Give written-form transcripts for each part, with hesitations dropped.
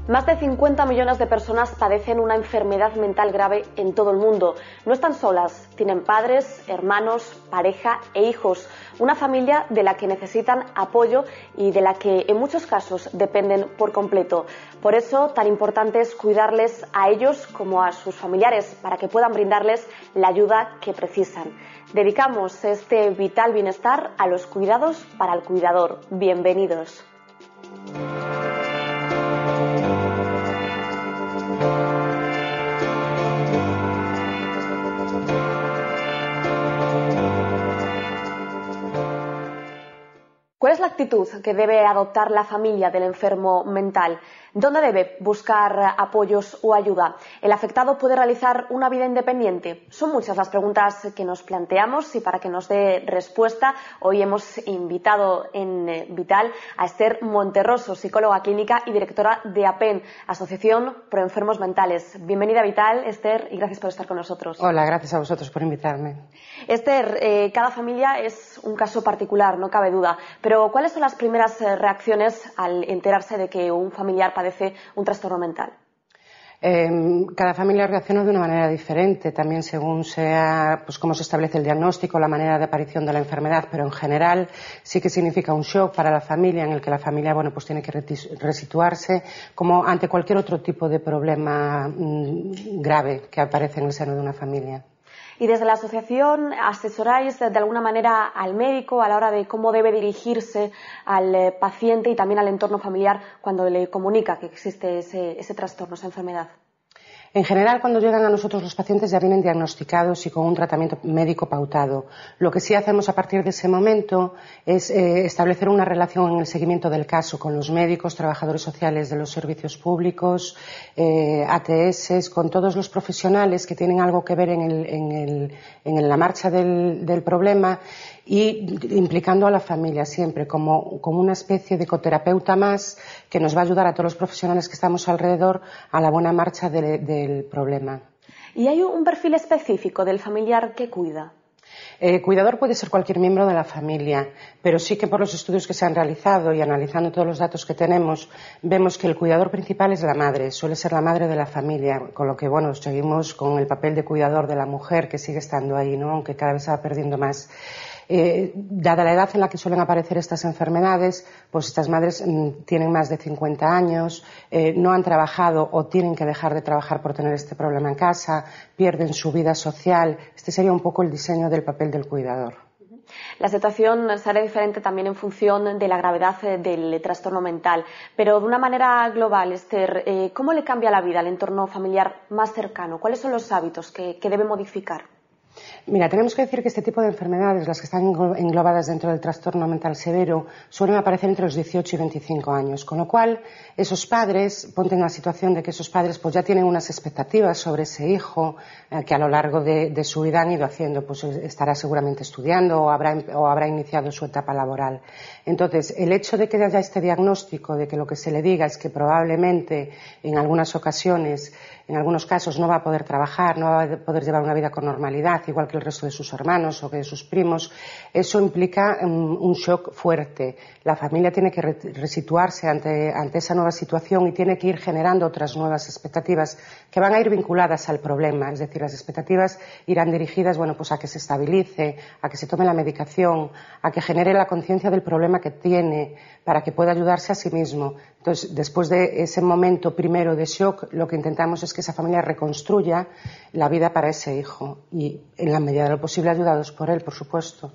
Más de 50 millones de personas padecen una enfermedad mental grave en todo el mundo. No están solas, tienen padres, hermanos, pareja e hijos. Una familia de la que necesitan apoyo y de la que en muchos casos dependen por completo. Por eso, tan importante es cuidarles a ellos como a sus familiares para que puedan brindarles la ayuda que precisan. Dedicamos este vital bienestar a los cuidados para el cuidador. Bienvenidos. ¿Cuál es la actitud que debe adoptar la familia del enfermo mental? ¿Dónde debe buscar apoyos o ayuda? ¿El afectado puede realizar una vida independiente? Son muchas las preguntas que nos planteamos y para que nos dé respuesta hoy hemos invitado en Vital a Esther Monterroso, psicóloga clínica y directora de APEN, Asociación Pro Enfermos Mentales. Bienvenida a Vital, Esther, y gracias por estar con nosotros. Hola, gracias a vosotros por invitarme. Esther, cada familia es un caso particular, no cabe duda, pero ¿cuáles son las primeras reacciones al enterarse de que un familiar padece un trastorno mental? Cada familia reacciona de una manera diferente, también según sea cómo se establece el diagnóstico, la manera de aparición de la enfermedad, pero en general sí que significa un shock para la familia en el que la familia tiene que resituarse como ante cualquier otro tipo de problema grave que aparece en el seno de una familia. Y desde la asociación asesoráis de alguna manera al médico a la hora de cómo debe dirigirse al paciente y también al entorno familiar cuando le comunica que existe ese trastorno, esa enfermedad. En general, cuando llegan a nosotros los pacientes ya vienen diagnosticados y con un tratamiento médico pautado. Lo que sí hacemos a partir de ese momento es establecer una relación en el seguimiento del caso con los médicos, trabajadores sociales de los servicios públicos, ATS, con todos los profesionales que tienen algo que ver en la marcha del problema y implicando a la familia siempre como una especie de coterapeuta más que nos va a ayudar a todos los profesionales que estamos alrededor a la buena marcha del problema. ¿Y hay un perfil específico del familiar que cuida? Cuidador puede ser cualquier miembro de la familia, pero sí que por los estudios que se han realizado y analizando todos los datos que tenemos, vemos que el cuidador principal es la madre, suele ser la madre de la familia, con lo que seguimos con el papel de cuidador de la mujer que sigue estando ahí, ¿no? Aunque cada vez se va perdiendo más. Dada la edad en la que suelen aparecer estas enfermedades, estas madres tienen más de 50 años, no han trabajado o tienen que dejar de trabajar por tener este problema en casa, pierden su vida social. Este sería un poco el diseño del papel del cuidador. La situación será diferente también en función de la gravedad del trastorno mental, pero de una manera global, Esther, ¿cómo le cambia la vida al entorno familiar más cercano? ¿Cuáles son los hábitos que debe modificar? Mira, tenemos que decir que este tipo de enfermedades, las que están englobadas dentro del trastorno mental severo, suelen aparecer entre los 18 y 25 años, con lo cual esos padres, ponte en la situación de que esos padres ya tienen unas expectativas sobre ese hijo que a lo largo de su vida han ido haciendo, estará seguramente estudiando o habrá iniciado su etapa laboral. Entonces, el hecho de que haya este diagnóstico, de que lo que se le diga es que probablemente en algunas ocasiones, en algunos casos no va a poder trabajar, no va a poder llevar una vida con normalidad, igual que el resto de sus hermanos o que de sus primos, eso implica un shock fuerte. La familia tiene que resituarse ante esa nueva situación y tiene que ir generando otras nuevas expectativas que van a ir vinculadas al problema. Es decir, las expectativas irán dirigidas a que se estabilice, a que se tome la medicación, a que genere la conciencia del problema que tiene para que pueda ayudarse a sí mismo. Entonces, después de ese momento primero de shock, lo que intentamos es que esa familia reconstruya la vida para ese hijo y, en la medida de lo posible, ayudados por él, por supuesto.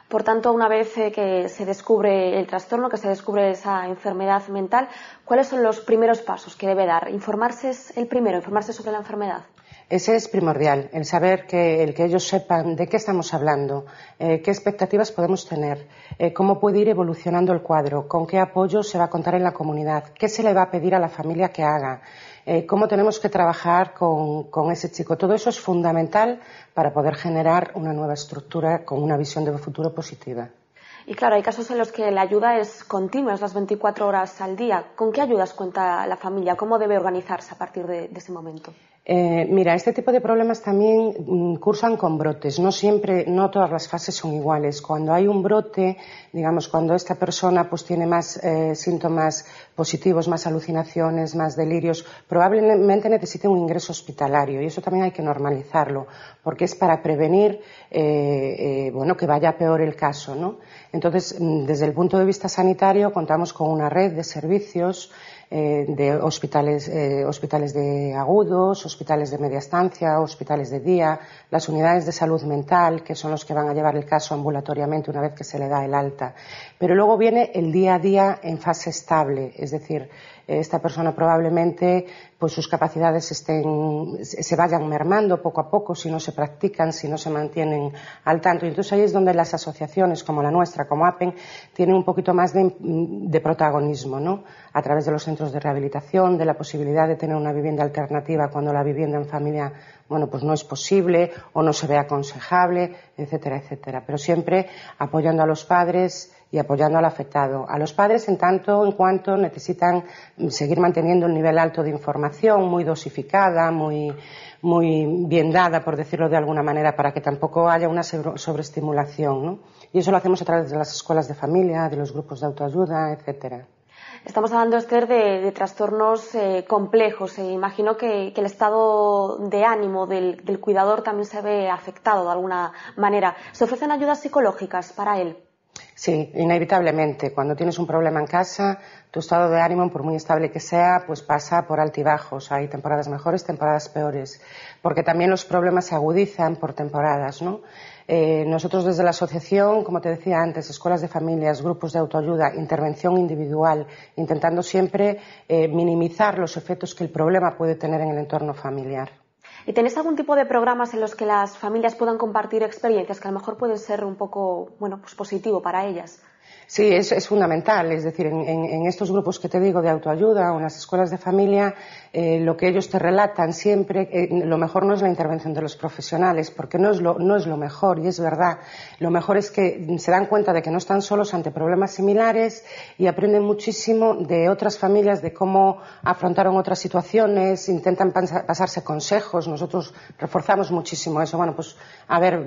Por tanto, una vez que se descubre el trastorno, que se descubre esa enfermedad mental, ¿cuáles son los primeros pasos que debe dar? ¿Informarse es el primero, informarse sobre la enfermedad? Ese es primordial, el saber el que ellos sepan de qué estamos hablando, qué expectativas podemos tener, cómo puede ir evolucionando el cuadro, con qué apoyo se va a contar en la comunidad, qué se le va a pedir a la familia que haga, cómo tenemos que trabajar con ese chico. Todo eso es fundamental para poder generar una nueva estructura con una visión de futuro positiva. Y claro, hay casos en los que la ayuda es continua, es las 24 horas al día. ¿Con qué ayudas cuenta la familia? ¿Cómo debe organizarse a partir de ese momento? Mira, este tipo de problemas también cursan con brotes. No siempre, no todas las fases son iguales. Cuando hay un brote, digamos, cuando esta persona pues tiene más síntomas positivos, más alucinaciones, más delirios, probablemente necesite un ingreso hospitalario y eso también hay que normalizarlo, porque es para prevenir, bueno, que vaya peor el caso, ¿no? Entonces, desde el punto de vista sanitario, contamos con una red de servicios de hospitales de agudos, hospitales de media estancia, hospitales de día, las unidades de salud mental, que son los que van a llevar el caso ambulatoriamente una vez que se le da el alta. Pero luego viene el día a día en fase estable, es decir, esta persona probablemente pues sus capacidades se vayan mermando poco a poco si no se practican, si no se mantienen al tanto. Y entonces ahí es donde las asociaciones como la nuestra, como APEN, tienen un poquito más de protagonismo, ¿no? A través de los centros de rehabilitación, de la posibilidad de tener una vivienda alternativa cuando la vivienda en familia, bueno, pues no es posible o no se ve aconsejable, etcétera, etcétera. Pero siempre apoyando a los padres y apoyando al afectado. A los padres en tanto en cuanto necesitan seguir manteniendo un nivel alto de información, muy dosificada, muy bien dada, por decirlo de alguna manera, para que tampoco haya una sobreestimulación, ¿no? Y eso lo hacemos a través de las escuelas de familia, de los grupos de autoayuda, etcétera. Estamos hablando, Esther, de trastornos complejos. Imagino que el estado de ánimo del cuidador también se ve afectado de alguna manera. ¿Se ofrecen ayudas psicológicas para él? Sí, inevitablemente. Cuando tienes un problema en casa, tu estado de ánimo, por muy estable que sea, pues pasa por altibajos. Hay temporadas mejores, temporadas peores. Porque también los problemas se agudizan por temporadas, ¿no? Nosotros desde la asociación, como te decía antes, escuelas de familias, grupos de autoayuda, intervención individual, intentando siempre minimizar los efectos que el problema puede tener en el entorno familiar. ¿Y tenéis algún tipo de programas en los que las familias puedan compartir experiencias que a lo mejor pueden ser un poco, bueno, pues positivo para ellas? Sí, es fundamental. Es decir, en estos grupos que te digo de autoayuda o en las escuelas de familia, lo que ellos te relatan siempre, lo mejor no es la intervención de los profesionales, porque no es lo mejor, y es verdad. Lo mejor es que se dan cuenta de que no están solos ante problemas similares y aprenden muchísimo de otras familias, de cómo afrontaron otras situaciones, intentan pasarse consejos. Nosotros reforzamos muchísimo eso. Bueno, pues, a ver,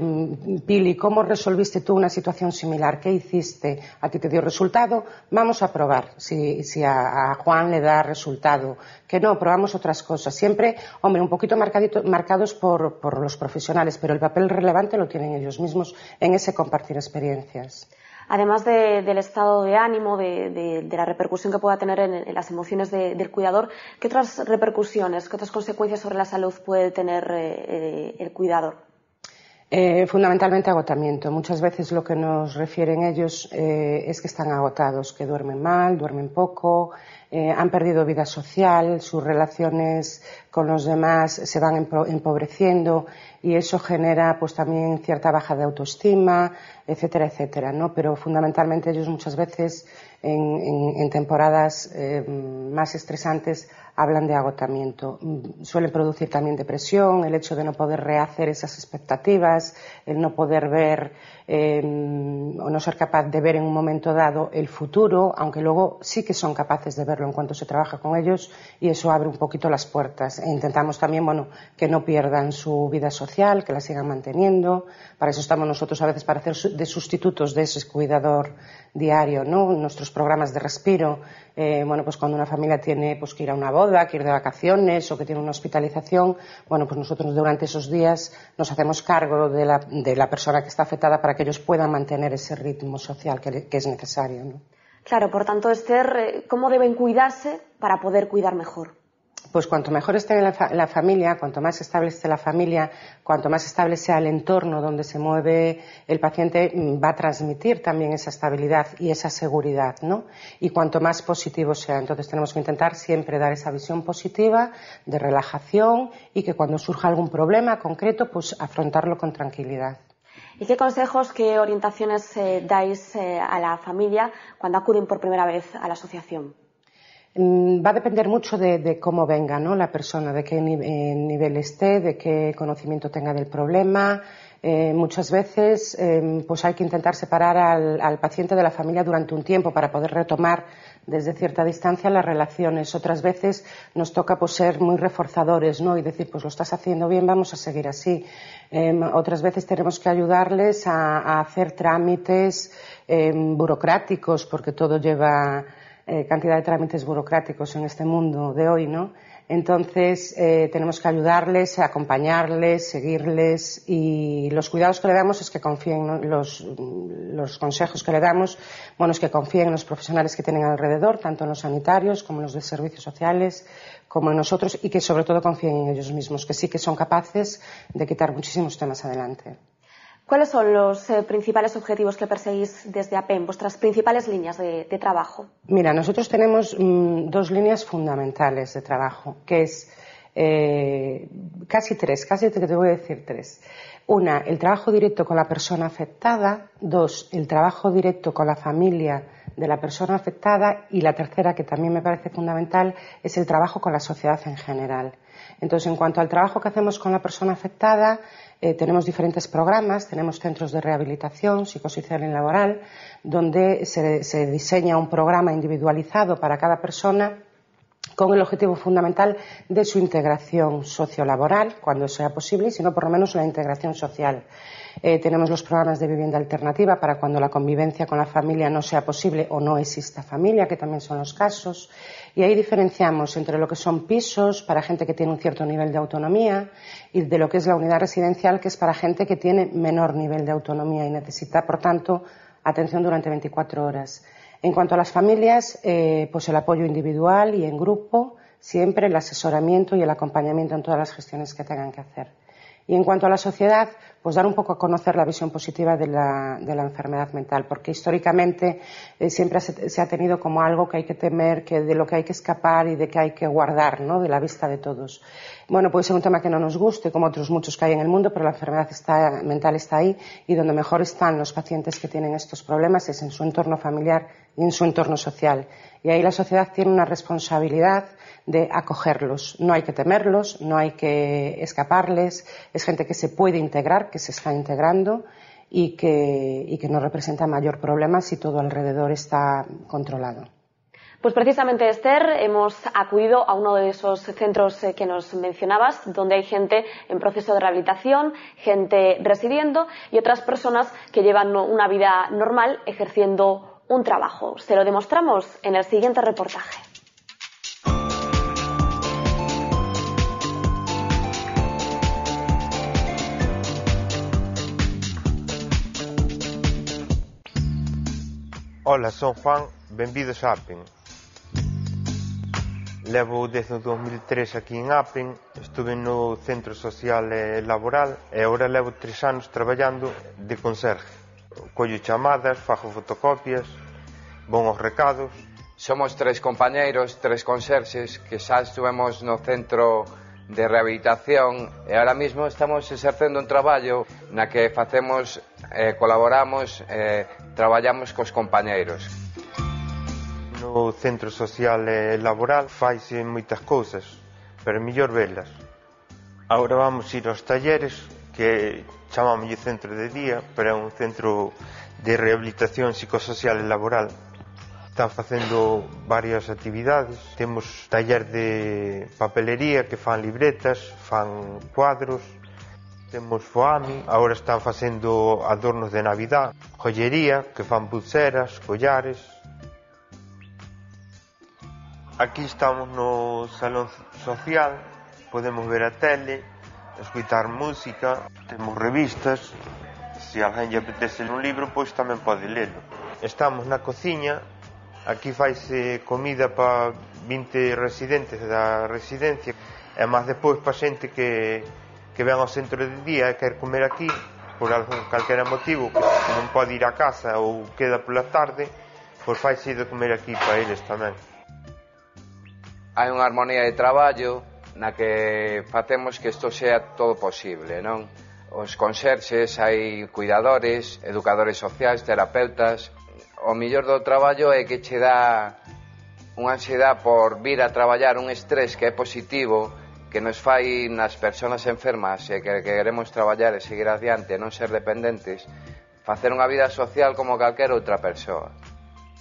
Pili, ¿cómo resolviste tú una situación similar? ¿Qué hiciste? ¿A ti te dio resultado? Vamos a probar si a Juan le da resultado. Que no, probamos otras cosas. Siempre, hombre, un poquito marcados por los profesionales, pero el papel relevante lo tienen ellos mismos en ese compartir experiencias. Además del estado de ánimo, de la repercusión que pueda tener en las emociones del cuidador, ¿qué otras repercusiones, qué otras consecuencias sobre la salud puede tener el cuidador? Fundamentalmente agotamiento. Muchas veces lo que nos refieren ellos es que están agotados, que duermen mal, duermen poco, han perdido vida social, sus relaciones con los demás se van empobreciendo y eso genera pues también cierta baja de autoestima, etcétera, etcétera, ¿no? Pero fundamentalmente ellos muchas veces en temporadas más estresantes hablan de agotamiento. Suelen producir también depresión, el hecho de no poder rehacer esas expectativas, el no poder ver o no ser capaz de ver en un momento dado el futuro, aunque luego sí que son capaces de verlo en cuanto se trabaja con ellos y eso abre un poquito las puertas. E intentamos también, bueno, que no pierdan su vida social, que la sigan manteniendo. Para eso estamos nosotros a veces para hacer de sustitutos de ese cuidador diario, ¿no? Nuestros programas de respiro, bueno, pues cuando una familia tiene pues que ir a una boda, que ir de vacaciones o que tiene una hospitalización, bueno, pues nosotros durante esos días nos hacemos cargo de la persona que está afectada para que ellos puedan mantener ese ritmo social que es necesario, ¿no? Claro, por tanto, Esther, ¿cómo deben cuidarse para poder cuidar mejor? Pues cuanto mejor esté la familia, cuanto más estable esté la familia, cuanto más estable sea el entorno donde se mueve el paciente, va a transmitir también esa estabilidad y esa seguridad, ¿no? Y cuanto más positivo sea. Entonces tenemos que intentar siempre dar esa visión positiva de relajación y que cuando surja algún problema concreto, pues afrontarlo con tranquilidad. ¿Y qué consejos, qué orientaciones dais a la familia cuando acuden por primera vez a la asociación? Va a depender mucho de cómo venga, ¿no? La persona, de qué nivel esté, de qué conocimiento tenga del problema, Muchas veces pues hay que intentar separar al paciente de la familia durante un tiempo para poder retomar desde cierta distancia las relaciones. Otras veces nos toca pues ser muy reforzadores, ¿no? Y decir, pues lo estás haciendo bien, vamos a seguir así. Otras veces tenemos que ayudarles a hacer trámites burocráticos, porque todo lleva cantidad de trámites burocráticos en este mundo de hoy, ¿no? Entonces tenemos que ayudarles, acompañarles, seguirles, y los cuidados que le damos es que confíen, ¿no? Los consejos que le damos, bueno, es que confíen en los profesionales que tienen alrededor, tanto en los sanitarios como en los de servicios sociales, como en nosotros, y que sobre todo confíen en ellos mismos, que sí que son capaces de quitar muchísimos temas adelante. ¿Cuáles son los principales objetivos que perseguís desde APEN, vuestras principales líneas de trabajo? Mira, nosotros tenemos dos líneas fundamentales de trabajo, que es casi te voy a decir tres. Una, el trabajo directo con la persona afectada. Dos, el trabajo directo con la familia de la persona afectada. Y la tercera, que también me parece fundamental, es el trabajo con la sociedad en general. Entonces, en cuanto al trabajo que hacemos con la persona afectada, tenemos diferentes programas, tenemos centros de rehabilitación psicosocial y laboral, donde se diseña un programa individualizado para cada persona con el objetivo fundamental de su integración sociolaboral, cuando sea posible, y si no, por lo menos la integración social. Tenemos los programas de vivienda alternativa para cuando la convivencia con la familia no sea posible o no exista familia, que también son los casos. Y ahí diferenciamos entre lo que son pisos para gente que tiene un cierto nivel de autonomía y de lo que es la unidad residencial, que es para gente que tiene menor nivel de autonomía y necesita, por tanto, atención durante 24 horas. En cuanto a las familias, pues el apoyo individual y en grupo, siempre el asesoramiento y el acompañamiento en todas las gestiones que tengan que hacer. Y en cuanto a la sociedad, pues dar un poco a conocer la visión positiva de la enfermedad mental, porque históricamente siempre se ha tenido como algo que hay que temer, que de lo que hay que escapar y de que hay que guardar, ¿no?, de la vista de todos. Bueno, puede ser un tema que no nos guste, como otros muchos que hay en el mundo, pero la enfermedad mental está ahí, y donde mejor están los pacientes que tienen estos problemas es en su entorno familiar y en su entorno social. Y ahí la sociedad tiene una responsabilidad de acogerlos. No hay que temerlos, no hay que escaparles. Es gente que se puede integrar, que se está integrando y que no representa mayor problema si todo alrededor está controlado. Pues precisamente, Esther, hemos acudido a uno de esos centros que nos mencionabas, donde hay gente en proceso de rehabilitación, gente residiendo y otras personas que llevan una vida normal ejerciendo un trabajo. Se lo demostramos en el siguiente reportaje. Ola, son Juan, benvidos a APEN. Levo desde o 2003 aquí en APEN, estuve no Centro Social e Laboral e agora levo 3 anos traballando de conserje. Collo chamadas, fago fotocopias, vou aos recados. Somos 3 compañeiros, 3 conserxes que xa estuvemos no centro de rehabilitación e ahora mismo estamos exercendo un traballo na que facemos, colaboramos, traballamos cos compañeiros. No Centro Social e Laboral faise moitas cousas, pero é mellor velas. Agora vamos ir aos talleres, que chamamos centro de día, pero é un centro de rehabilitación psicosocial e laboral. Están facendo varias actividades. Temos taller de papelería, que fan libretas, fan cuadros. Temos foami, agora están facendo adornos de Navidad. Joyería, que fan pulseras, collares. Aquí estamos no salón social, podemos ver a tele, escutar música, temos revistas. Se alguén lle apetece un libro, pois tamén pode lelo. Estamos na cociña, aquí faise comida para 20 residentes da residencia, e máis depois para xente que ven ao centro de día e quer comer aquí, por algún calquera motivo, que non pode ir a casa ou queda pola tarde, pois faise de comer aquí para eles tamén. Hai unha armonía de traballo na que facemos que isto sea todo posible, non? Os conserxes, hai cuidadores, educadores sociais, terapeutas. O mellor do traballo é que che dá unha ansiedade por vir a traballar, un estrés que é positivo, que nos fai nas persoas enfermas e que queremos traballar e seguir adiante e non ser dependentes, facer unha vida social como calquera outra persoa.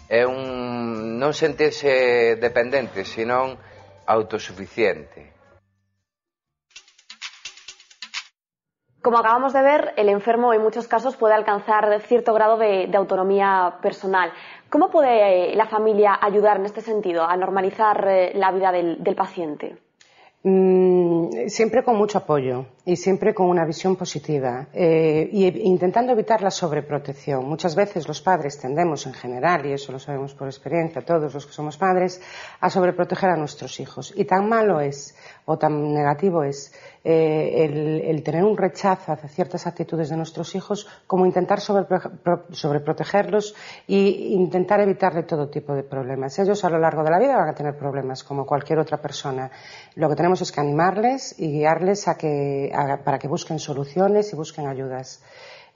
É non sentirse dependente, senón autosuficiente. Como acabamos de ver, el enfermo en muchos casos puede alcanzar cierto grado de autonomía personal. ¿Cómo puede la familia ayudar en este sentido a normalizar la vida del paciente? Siempre con mucho apoyo y siempre con una visión positiva y intentando evitar la sobreprotección. Muchas veces los padres tendemos en general, y eso lo sabemos por experiencia, todos los que somos padres, a sobreproteger a nuestros hijos. Y tan malo es o tan negativo es el tener un rechazo hacia ciertas actitudes de nuestros hijos como intentar sobreprotegerlos e intentar evitarle todo tipo de problemas. Ellos a lo largo de la vida van a tener problemas como cualquier otra persona. Lo que tenemos es que animarles y guiarles para que busquen soluciones y busquen ayudas.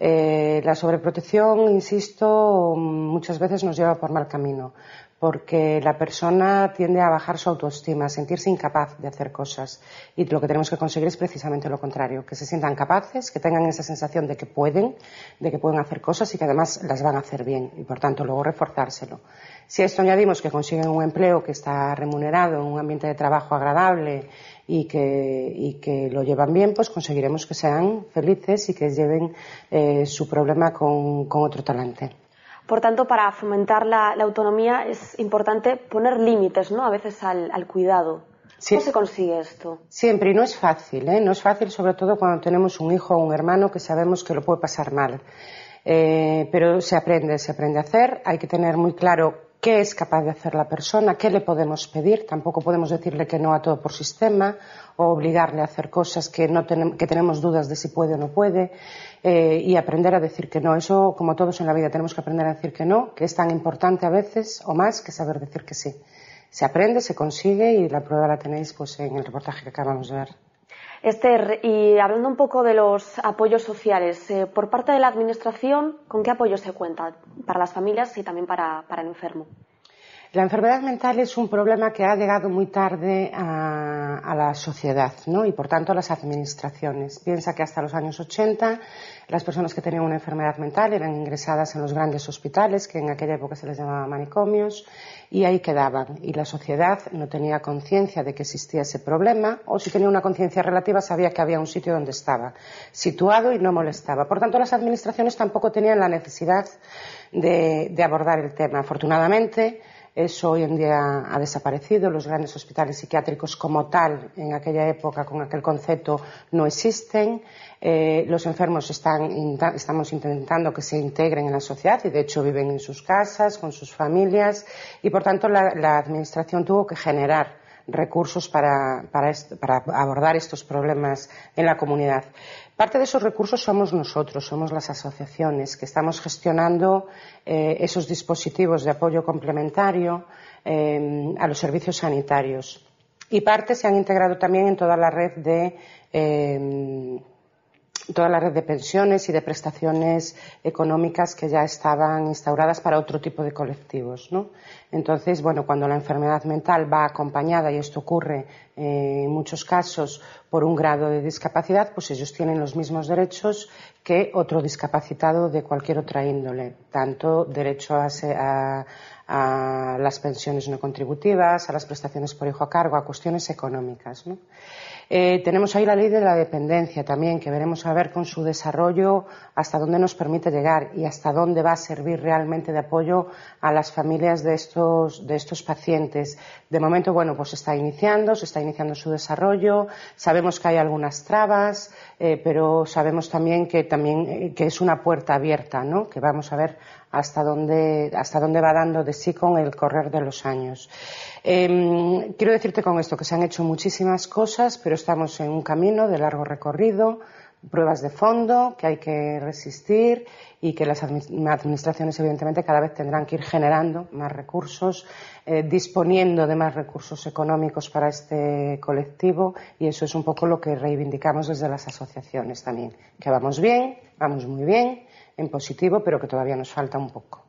La sobreprotección, insisto, muchas veces nos lleva por mal camino, porque la persona tiende a bajar su autoestima, a sentirse incapaz de hacer cosas. Y lo que tenemos que conseguir es precisamente lo contrario, que se sientan capaces, que tengan esa sensación de que pueden hacer cosas y que además las van a hacer bien, y por tanto luego reforzárselo. Si a esto añadimos que consiguen un empleo que está remunerado, un ambiente de trabajo agradable y que lo llevan bien, pues conseguiremos que sean felices y que lleven su problema con otro talante. Por tanto, para fomentar la autonomía es importante poner límites, ¿no?, a veces al cuidado. Sí. ¿Cómo se consigue esto? Siempre, y no es fácil, no es fácil, sobre todo cuando tenemos un hijo o un hermano que sabemos que lo puede pasar mal. Pero se aprende a hacer, hay que tener muy claro qué es capaz de hacer la persona, qué le podemos pedir. Tampoco podemos decirle que no a todo por sistema o obligarle a hacer cosas que tenemos dudas de si puede o no puede, y aprender a decir que no. Eso, como todos en la vida, tenemos que aprender a decir que no, que es tan importante a veces o más que saber decir que sí. Se aprende, se consigue, y la prueba la tenéis pues en el reportaje que acabamos de ver. Esther, y hablando un poco de los apoyos sociales, por parte de la Administración, ¿con qué apoyo se cuenta para las familias y también para el enfermo? La enfermedad mental es un problema que ha llegado muy tarde a la sociedad, ¿no? Y por tanto a las administraciones. Piensa que hasta los años 80 las personas que tenían una enfermedad mental eran ingresadas en los grandes hospitales, que en aquella época se les llamaba manicomios, y ahí quedaban. Y la sociedad no tenía conciencia de que existía ese problema, o si tenía una conciencia relativa sabía que había un sitio donde estaba situado y no molestaba. Por tanto, las administraciones tampoco tenían la necesidad de abordar el tema. Afortunadamente, eso hoy en día ha desaparecido. Los grandes hospitales psiquiátricos como tal, en aquella época, con aquel concepto, no existen. Los enfermos estamos intentando que se integren en la sociedad y de hecho viven en sus casas, con sus familias, y por tanto la Administración tuvo que generar recursos para abordar estos problemas en la comunidad. Parte de esos recursos somos nosotros, somos las asociaciones que estamos gestionando esos dispositivos de apoyo complementario a los servicios sanitarios. Y parte se han integrado también en toda la red de pensiones y de prestaciones económicas que ya estaban instauradas para otro tipo de colectivos, ¿no? Entonces, bueno, cuando la enfermedad mental va acompañada, y esto ocurre en muchos casos, por un grado de discapacidad, pues ellos tienen los mismos derechos que otro discapacitado de cualquier otra índole, tanto derecho a las pensiones no contributivas, a las prestaciones por hijo a cargo, a cuestiones económicas, ¿no? Tenemos ahí la ley de la dependencia también, que veremos a ver con su desarrollo hasta dónde nos permite llegar y hasta dónde va a servir realmente de apoyo a las familias de estos pacientes. De momento, bueno, pues se está iniciando su desarrollo. Sabemos que hay algunas trabas, pero sabemos también que es una puerta abierta, ¿no? Que vamos a ver hasta dónde va dando de sí con el correr de los años. Quiero decirte con esto que se han hecho muchísimas cosas, pero estamos en un camino de largo recorrido, pruebas de fondo que hay que resistir, y que las administraciones evidentemente cada vez tendrán que ir generando más recursos, disponiendo de más recursos económicos para este colectivo, y eso es un poco lo que reivindicamos desde las asociaciones también, que vamos bien, vamos muy bien, en positivo, pero que todavía nos falta un poco.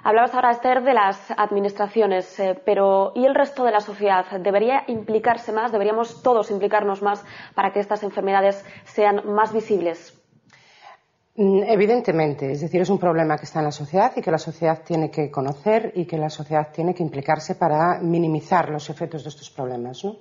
Hablabas ahora, Esther, de las administraciones, pero ¿y el resto de la sociedad? ¿Debería implicarse más? ¿Deberíamos todos implicarnos más para que estas enfermedades sean más visibles? Evidentemente, es decir, es un problema que está en la sociedad y que la sociedad tiene que conocer y que la sociedad tiene que implicarse para minimizar los efectos de estos problemas, ¿no?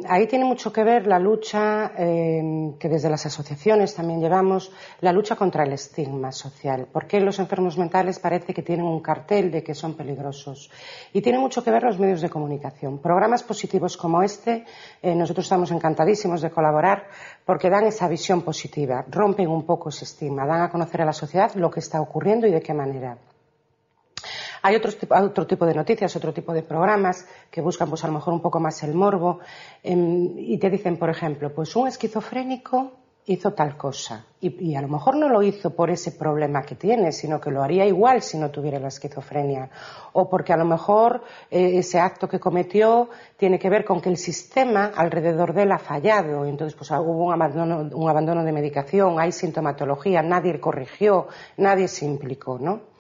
Ahí tiene mucho que ver la lucha que desde las asociaciones también llevamos, la lucha contra el estigma social. Porque los enfermos mentales parece que tienen un cartel de que son peligrosos. Y tiene mucho que ver los medios de comunicación. Programas positivos como este, nosotros estamos encantadísimos de colaborar porque dan esa visión positiva, rompen un poco ese estigma, dan a conocer a la sociedad lo que está ocurriendo y de qué manera. Hay otro tipo de noticias, otro tipo de programas que buscan pues a lo mejor un poco más el morbo y te dicen, por ejemplo, pues un esquizofrénico hizo tal cosa y a lo mejor no lo hizo por ese problema que tiene, sino que lo haría igual si no tuviera la esquizofrenia o porque a lo mejor ese acto que cometió tiene que ver con que el sistema alrededor de él ha fallado y entonces pues hubo un abandono de medicación, hay sintomatología, nadie corrigió, nadie se implicó, ¿no?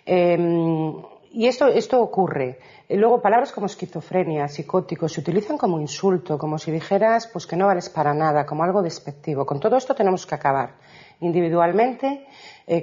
Y esto ocurre. Luego, palabras como esquizofrenia, psicótico, se utilizan como insulto, como si dijeras pues que no vales para nada, como algo despectivo. Con todo esto tenemos que acabar individualmente,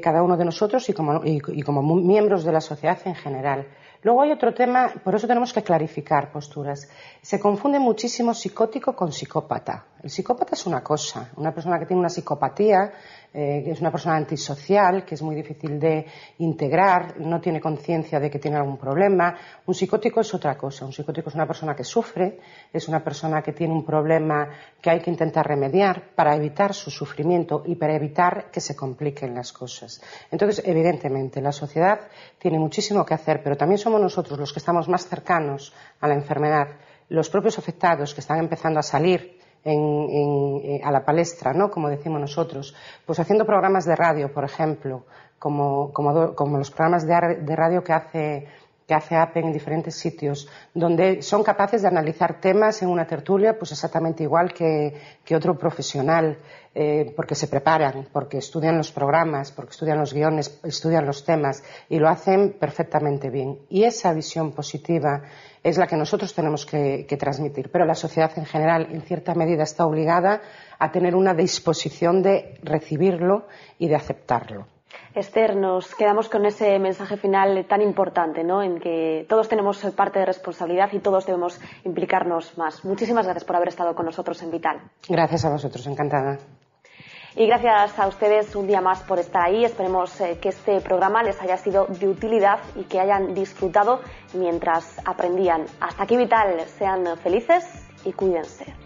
cada uno de nosotros y como miembros de la sociedad en general. Luego hay otro tema, por eso tenemos que clarificar posturas. Se confunde muchísimo psicótico con psicópata. El psicópata es una cosa, una persona que tiene una psicopatía, que es una persona antisocial, que es muy difícil de integrar, no tiene conciencia de que tiene algún problema. Un psicótico es otra cosa. Un psicótico es una persona que sufre, es una persona que tiene un problema que hay que intentar remediar para evitar su sufrimiento y para evitar que se compliquen las cosas. Entonces, evidentemente, la sociedad tiene muchísimo que hacer, pero también somos nosotros los que estamos más cercanos a la enfermedad, los propios afectados que están empezando a salir a la palestra, ¿no? Como decimos nosotros, pues haciendo programas de radio, por ejemplo, como los programas de radio que hace APEN en diferentes sitios, donde son capaces de analizar temas en una tertulia pues exactamente igual que otro profesional, porque se preparan, porque estudian los programas, porque estudian los guiones, estudian los temas y lo hacen perfectamente bien. Y esa visión positiva es la que nosotros tenemos que transmitir, pero la sociedad en general en cierta medida está obligada a tener una disposición de recibirlo y de aceptarlo. Esther, nos quedamos con ese mensaje final tan importante, ¿no? En que todos tenemos parte de responsabilidad y todos debemos implicarnos más. Muchísimas gracias por haber estado con nosotros en Vital. Gracias a vosotros, encantada. Y gracias a ustedes un día más por estar ahí. Esperemos que este programa les haya sido de utilidad y que hayan disfrutado mientras aprendían. Hasta aquí Vital. Sean felices y cuídense.